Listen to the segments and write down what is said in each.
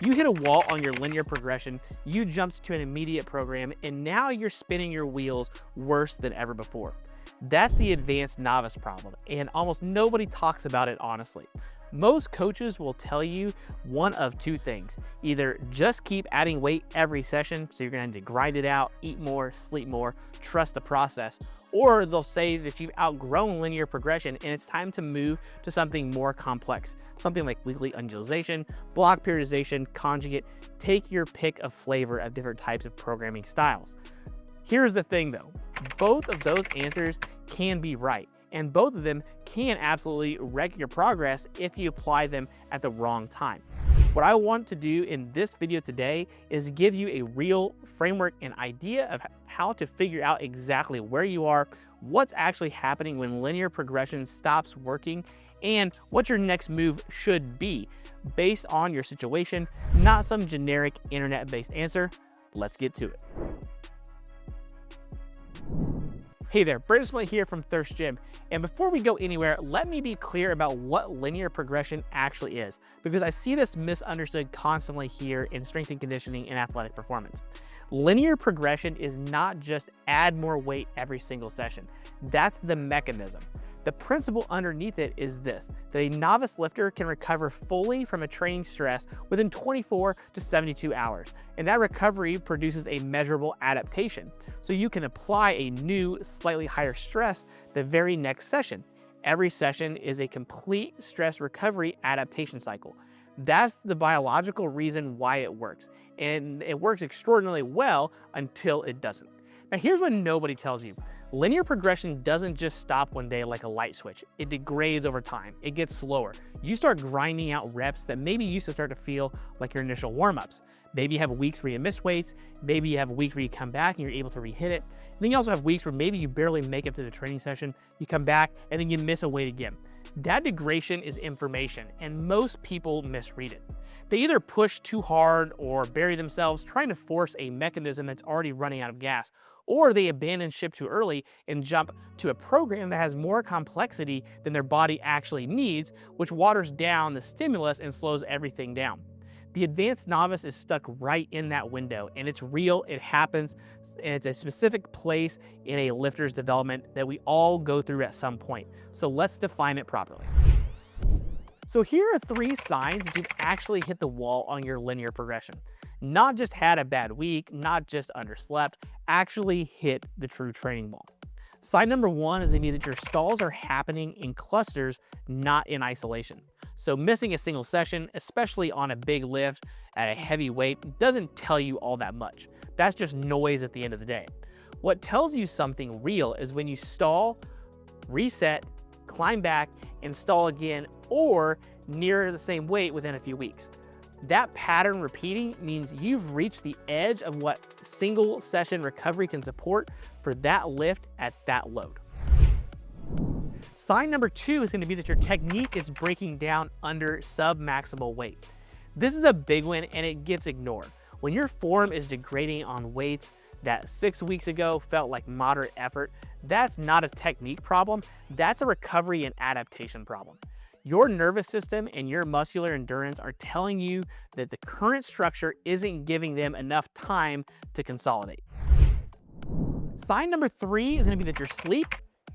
You hit a wall on your linear progression, you jumped to an immediate program, and now you're spinning your wheels worse than ever before. That's the advanced novice problem, and almost nobody talks about it honestly. Most coaches will tell you one of two things. Either just keep adding weight every session, so you're gonna have to grind it out, eat more, sleep more, trust the process, or they'll say that you've outgrown linear progression and it's time to move to something more complex, something like weekly undulation, block periodization, conjugate. Take your pick of flavor of different types of programming styles. Here's the thing though, both of those answers can be right, and both of them can absolutely wreck your progress if you apply them at the wrong time. What I want to do in this video today is give you a real framework and idea of how to figure out exactly where you are, what's actually happening when linear progression stops working, and what your next move should be based on your situation, not some generic internet-based answer. Let's get to it. Hey there, Brandon Smitley here from Thirst Gym. And before we go anywhere, let me be clear about what linear progression actually is, because I see this misunderstood constantly here in strength and conditioning and athletic performance. Linear progression is not just add more weight every single session. That's the mechanism. The principle underneath it is this, that a novice lifter can recover fully from a training stress within 24 to 72 hours. And that recovery produces a measurable adaptation. So you can apply a new, slightly higher stress the very next session. Every session is a complete stress recovery adaptation cycle. That's the biological reason why it works. And it works extraordinarily well until it doesn't. Now here's what nobody tells you. Linear progression doesn't just stop one day like a light switch. It degrades over time. It gets slower. You start grinding out reps that maybe used to start to feel like your initial warm-ups. Maybe you have weeks where you miss weights. Maybe you have weeks where you come back and you're able to re-hit it. And then you also have weeks where maybe you barely make it to the training session. You come back and then you miss a weight again. That degradation is information, and most people misread it. They either push too hard or bury themselves trying to force a mechanism that's already running out of gas, or they abandon ship too early and jump to a program that has more complexity than their body actually needs, which waters down the stimulus and slows everything down. The advanced novice is stuck right in that window, and it's real, it happens, and it's a specific place in a lifter's development that we all go through at some point. So let's define it properly. So here are 3 signs that you've actually hit the wall on your linear progression. Not just had a bad week, not just underslept, actually hit the true training wall. Sign number 1 is going to be that your stalls are happening in clusters, not in isolation. So missing a single session, especially on a big lift at a heavy weight, doesn't tell you all that much. That's just noise at the end of the day. What tells you something real is when you stall, reset, climb back, and stall again, or near the same weight within a few weeks. That pattern repeating means you've reached the edge of what single session recovery can support for that lift at that load. Sign number 2 is going to be that your technique is breaking down under sub-maximal weight. This is a big one and it gets ignored. When your form is degrading on weights that 6 weeks ago felt like moderate effort, that's not a technique problem, that's a recovery and adaptation problem. Your nervous system and your muscular endurance are telling you that the current structure isn't giving them enough time to consolidate. Sign number 3 is going to be that your sleep,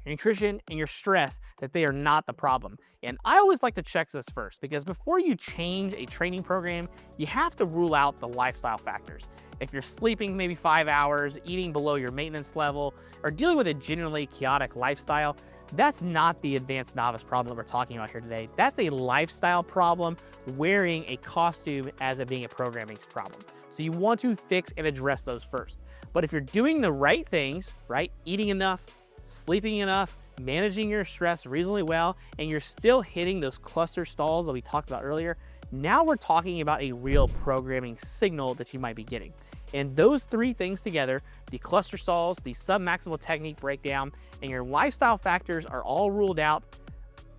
your nutrition, and your stress, that they are not the problem. And I always like to check this first, because before you change a training program, you have to rule out the lifestyle factors. If you're sleeping maybe 5 hours, eating below your maintenance level, or dealing with a generally chaotic lifestyle, that's not the advanced novice problem that we're talking about here today. That's a lifestyle problem wearing a costume as it being a programming problem. So you want to fix and address those first. But if you're doing the right things, right, eating enough, sleeping enough, managing your stress reasonably well, and you're still hitting those cluster stalls that we talked about earlier, now we're talking about a real programming signal that you might be getting. And those 3 things together, the cluster stalls, the sub-maximal technique breakdown, and your lifestyle factors are all ruled out,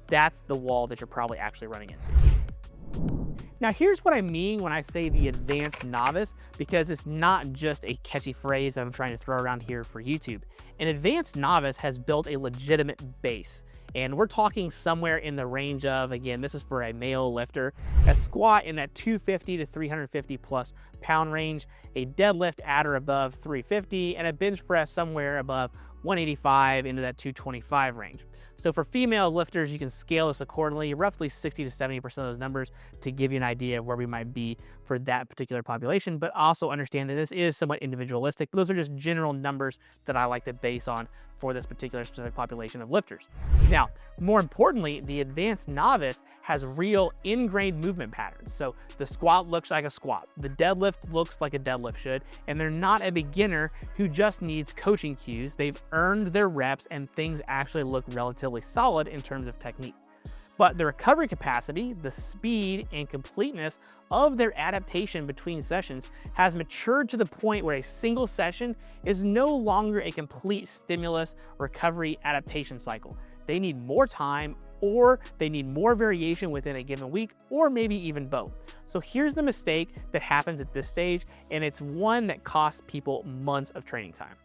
that's the wall that you're probably actually running into. Now here's what I mean when I say the advanced novice, because it's not just a catchy phrase that I'm trying to throw around here for YouTube. An advanced novice has built a legitimate base. And we're talking somewhere in the range of, again, this is for a male lifter, a squat in that 250 to 350 plus pound range, a deadlift at or above 350, and a bench press somewhere above 185 into that 225 range. So for female lifters, you can scale this accordingly, roughly 60 to 70% of those numbers, to give you an idea of where we might be for that particular population, but also understand that this is somewhat individualistic. Those are just general numbers that I like to base on for this particular specific population of lifters. Now, more importantly, the advanced novice has real ingrained movement patterns. So the squat looks like a squat, the deadlift looks like a deadlift should, and they're not a beginner who just needs coaching cues. They've earned their reps and things actually look relatively solid in terms of technique. But the recovery capacity, the speed and completeness of their adaptation between sessions has matured to the point where a single session is no longer a complete stimulus recovery adaptation cycle. They need more time, or they need more variation within a given week, or maybe even both. So here's the mistake that happens at this stage, and it's one that costs people months of training time.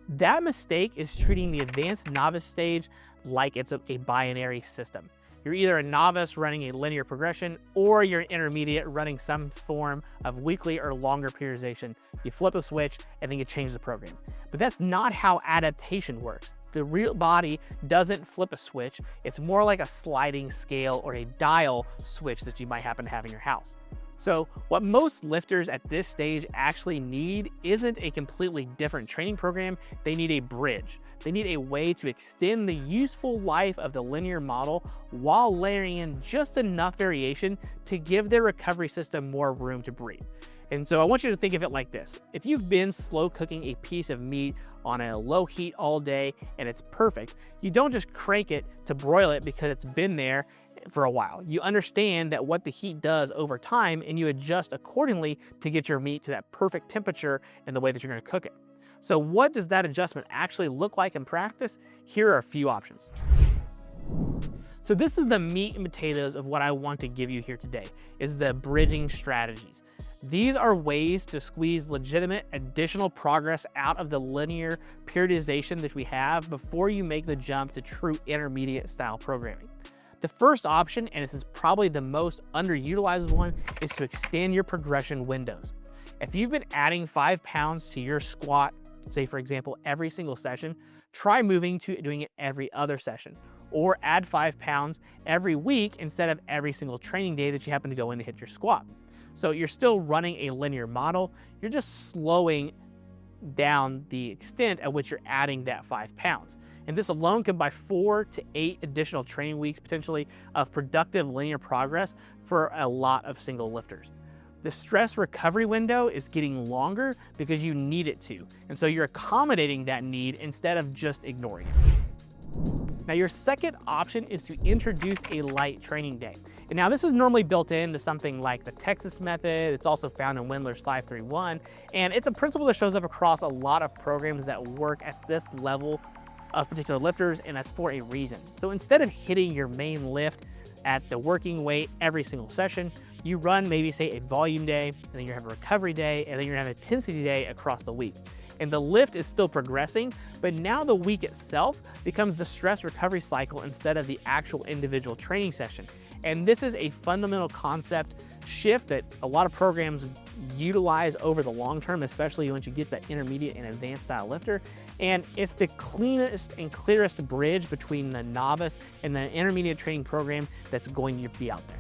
That mistake is treating the advanced novice stage like it's a binary system. You're either a novice running a linear progression, or you're an intermediate running some form of weekly or longer periodization. You flip a switch and then you change the program. But that's not how adaptation works. The real body doesn't flip a switch. It's more like a sliding scale or a dial switch that you might happen to have in your house. So what most lifters at this stage actually need isn't a completely different training program. They need a bridge. They need a way to extend the useful life of the linear model while layering in just enough variation to give their recovery system more room to breathe. And so I want you to think of it like this. If you've been slow cooking a piece of meat on a low heat all day and it's perfect, you don't just crank it to broil it because it's been there for a while. You understand that what the heat does over time, and you adjust accordingly to get your meat to that perfect temperature and the way that you're going to cook it. So what does that adjustment actually look like in practice? Here are a few options. So this is the meat and potatoes of what I want to give you here today, is the bridging strategies. These are ways to squeeze legitimate additional progress out of the linear periodization that we have before you make the jump to true intermediate style programming. The first option, and this is probably the most underutilized one, is to extend your progression windows. If you've been adding 5 pounds to your squat, say for example, every single session, try moving to doing it every other session, or add 5 pounds every week instead of every single training day that you happen to go in to hit your squat. So you're still running a linear model, you're just slowing down the extent at which you're adding that 5 pounds. And this alone could buy 4 to 8 additional training weeks potentially of productive linear progress for a lot of single lifters. The stress recovery window is getting longer because you need it to. And so you're accommodating that need instead of just ignoring it. Now your second option is to introduce a light training day. And now this is normally built into something like the Texas method. It's also found in Wendler's 531. And it's a principle that shows up across a lot of programs that work at this level of particular lifters, and that's for a reason. So instead of hitting your main lift at the working weight every single session, you run maybe say a volume day, and then you have a recovery day, and then you're gonna have an intensity day across the week. And the lift is still progressing, but now the week itself becomes the stress recovery cycle instead of the actual individual training session. And this is a fundamental concept shift that a lot of programs utilize over the long term, especially once you get that intermediate and advanced style lifter. And it's the cleanest and clearest bridge between the novice and the intermediate training program that's going to be out there.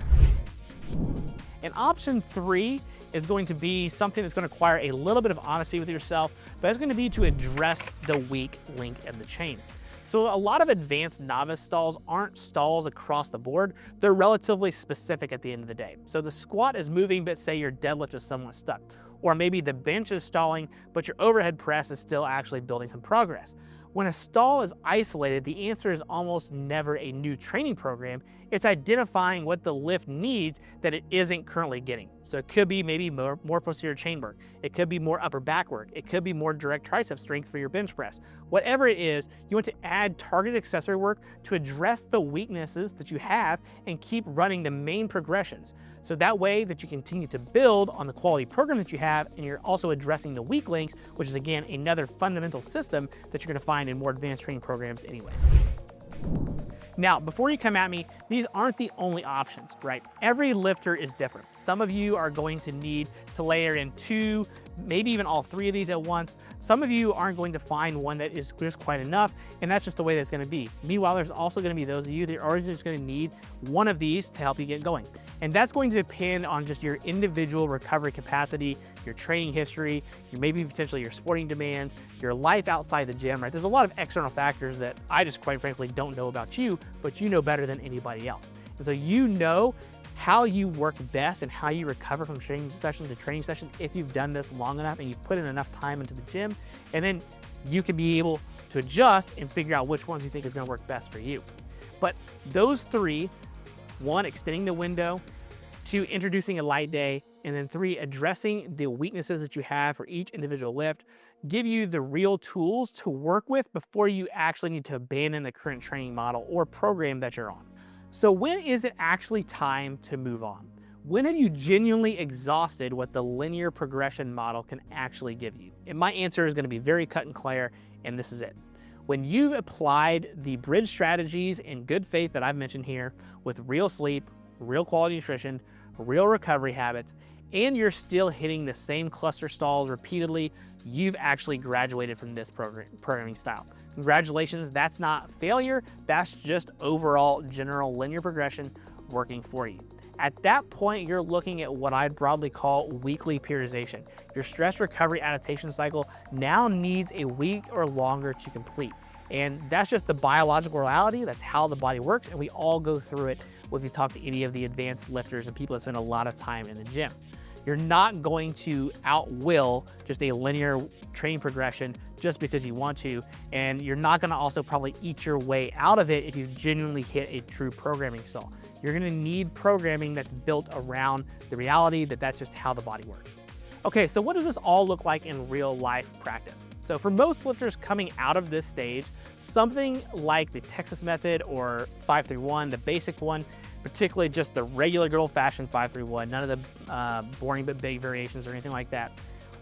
And option 3 is going to be something that's going to require a little bit of honesty with yourself, but it's going to be to address the weak link in the chain. So a lot of advanced novice stalls aren't stalls across the board. They're relatively specific at the end of the day. So the squat is moving, but say your deadlift is somewhat stuck. Or maybe the bench is stalling, but your overhead press is still actually building some progress. When a stall is isolated, the answer is almost never a new training program. It's identifying what the lift needs that it isn't currently getting. So it could be maybe more posterior chain work. It could be more upper back work. It could be more direct tricep strength for your bench press. Whatever it is, you want to add targeted accessory work to address the weaknesses that you have and keep running the main progressions. So that way that you continue to build on the quality program that you have, and you're also addressing the weak links, which is again another fundamental system that you're going to find in more advanced training programs anyways. Now, before you come at me, these aren't the only options, right? Every lifter is different. Some of you are going to need to layer in 2, maybe even all 3 of these at once. Some of you aren't going to find one that is just quite enough, and that's just the way that's gonna be. Meanwhile, there's also gonna be those of you that are just gonna need one of these to help you get going. And that's going to depend on just your individual recovery capacity, your training history, maybe potentially your sporting demands, your life outside the gym, right? There's a lot of external factors that I just quite frankly don't know about you, but you know better than anybody else. And so you know how you work best and how you recover from training session to training session if you've done this long enough and you've put in enough time into the gym, and then you can be able to adjust and figure out which ones you think is gonna work best for you. But those 3, 1, extending the window, 2, introducing a light day, and then 3, addressing the weaknesses that you have for each individual lift, give you the real tools to work with before you actually need to abandon the current training model or program that you're on. So when is it actually time to move on? When have you genuinely exhausted what the linear progression model can actually give you? And my answer is going to be very cut and clear, and this is it. When you've applied the bridge strategies in good faith that I've mentioned here with real sleep, real quality nutrition, real recovery habits, and you're still hitting the same cluster stalls repeatedly, you've actually graduated from this programming style. Congratulations, that's not failure, that's just overall general linear progression working for you. At that point, you're looking at what I'd broadly call weekly periodization. Your stress recovery adaptation cycle now needs a week or longer to complete. And that's just the biological reality. That's how the body works. And we all go through it if you talk to any of the advanced lifters and people that spend a lot of time in the gym. You're not going to outwill just a linear training progression just because you want to. And you're not going to also probably eat your way out of it if you genuinely hit a true programming stall. You're going to need programming that's built around the reality that that's just how the body works. Okay, so what does this all look like in real life practice? So for most lifters coming out of this stage, something like the Texas method or 5-3-1, the basic one, particularly just the regular good old-fashioned 5-3-1, none of the boring but big variations or anything like that,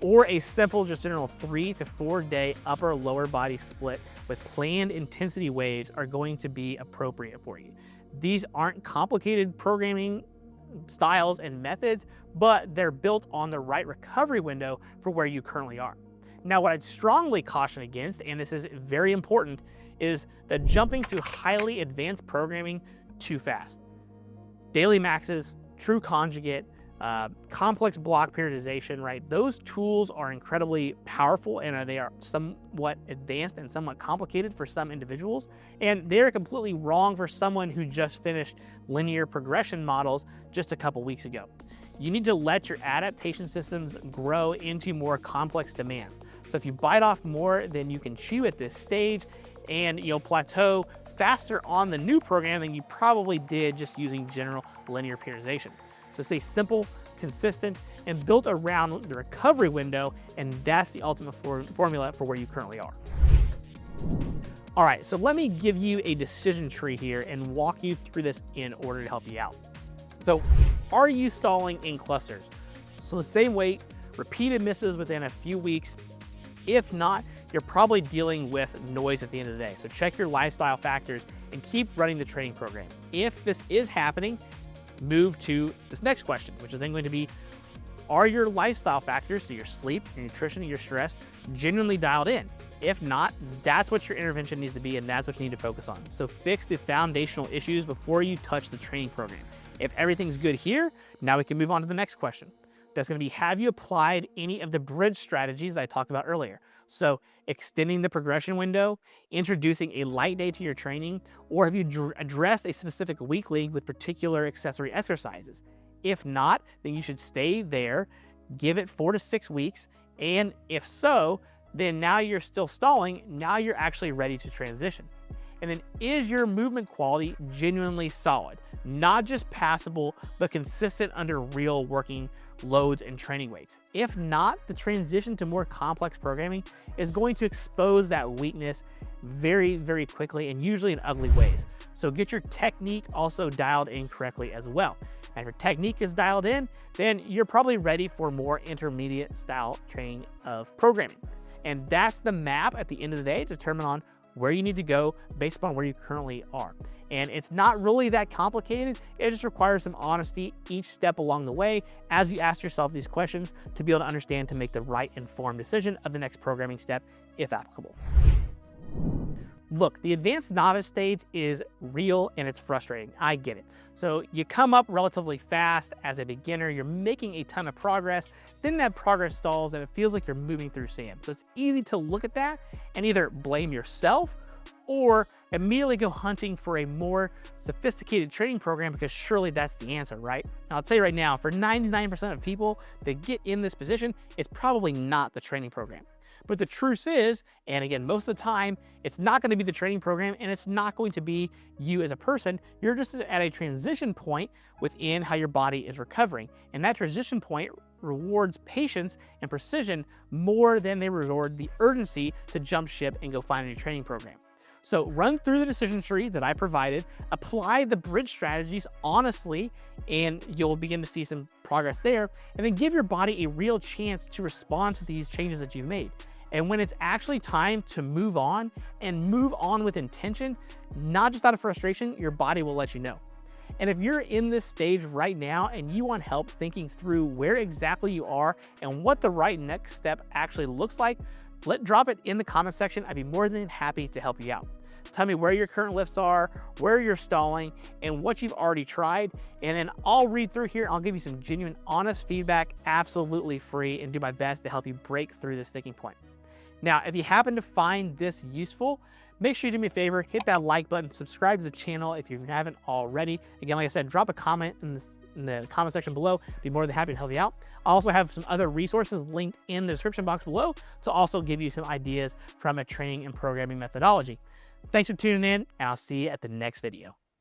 or a simple just general 3 to 4 day upper lower body split with planned intensity waves are going to be appropriate for you. These aren't complicated programming styles and methods, but they're built on the right recovery window for where you currently are. Now, what I'd strongly caution against, and this is very important, is the jumping to highly advanced programming too fast. Daily maxes, true conjugate, complex block periodization, right? Those tools are incredibly powerful and they are somewhat advanced and somewhat complicated for some individuals. And they're completely wrong for someone who just finished linear progression models just a couple weeks ago. You need to let your adaptation systems grow into more complex demands. So if you bite off more than you can chew at this stage, and you'll plateau faster on the new program than you probably did just using general linear periodization. So stay simple, consistent, and built around the recovery window, and that's the ultimate formula for where you currently are. All right, so let me give you a decision tree here and walk you through this in order to help you out. So are you stalling in clusters? So the same weight, repeated misses within a few weeks. If not, you're probably dealing with noise at the end of the day. So check your lifestyle factors and keep running the training program. If this is happening, move to this next question, which is then going to be, are your lifestyle factors, so your sleep, your nutrition, and your stress, genuinely dialed in? If not, that's what your intervention needs to be, and that's what you need to focus on. So fix the foundational issues before you touch the training program. If everything's good here, now we can move on to the next question. That's going to be, have you applied any of the bridge strategies that I talked about earlier? So extending the progression window, introducing a light day to your training, or have you addressed a specific weekly with particular accessory exercises? If not, then you should stay there, give it 4 to 6 weeks, and if so, then now you're still stalling, now you're actually ready to transition. And then is your movement quality genuinely solid? Not just passable, but consistent under real working loads and training weights. If not, the transition to more complex programming is going to expose that weakness very, very quickly and usually in ugly ways. So get your technique also dialed in correctly as well. And if your technique is dialed in, then you're probably ready for more intermediate style training of programming. And that's the map at the end of the day to determine on where you need to go based upon where you currently are. And it's not really that complicated. It just requires some honesty each step along the way as you ask yourself these questions to be able to understand to make the right informed decision of the next programming step, if applicable. Look, the advanced novice stage is real and it's frustrating. I get it. So you come up relatively fast as a beginner, you're making a ton of progress, then that progress stalls and it feels like you're moving through sand. So it's easy to look at that and either blame yourself or immediately go hunting for a more sophisticated training program because surely that's the answer, right? Now, I'll tell you right now, for 99% of people that get in this position, it's probably not the training program. But the truth is, and again, most of the time, it's not going to be the training program and it's not going to be you as a person. You're just at a transition point within how your body is recovering. And that transition point rewards patience and precision more than they reward the urgency to jump ship and go find a new training program. So run through the decision tree that I provided, apply the bridge strategies honestly, and you'll begin to see some progress there. And then give your body a real chance to respond to these changes that you've made. And when it's actually time to move on and move on with intention, not just out of frustration, your body will let you know. And if you're in this stage right now and you want help thinking through where exactly you are and what the right next step actually looks like, drop it in the comment section. I'd be more than happy to help you out. Tell me where your current lifts are, where you're stalling, and what you've already tried. And then I'll read through here. I'll give you some genuine, honest feedback, absolutely free, and do my best to help you break through this sticking point. Now, if you happen to find this useful, make sure you do me a favor, hit that like button, subscribe to the channel if you haven't already. Again, like I said, drop a comment in the comment section below. Be more than happy to help you out. I also have some other resources linked in the description box below to also give you some ideas from a training and programming methodology. Thanks for tuning in, and I'll see you at the next video.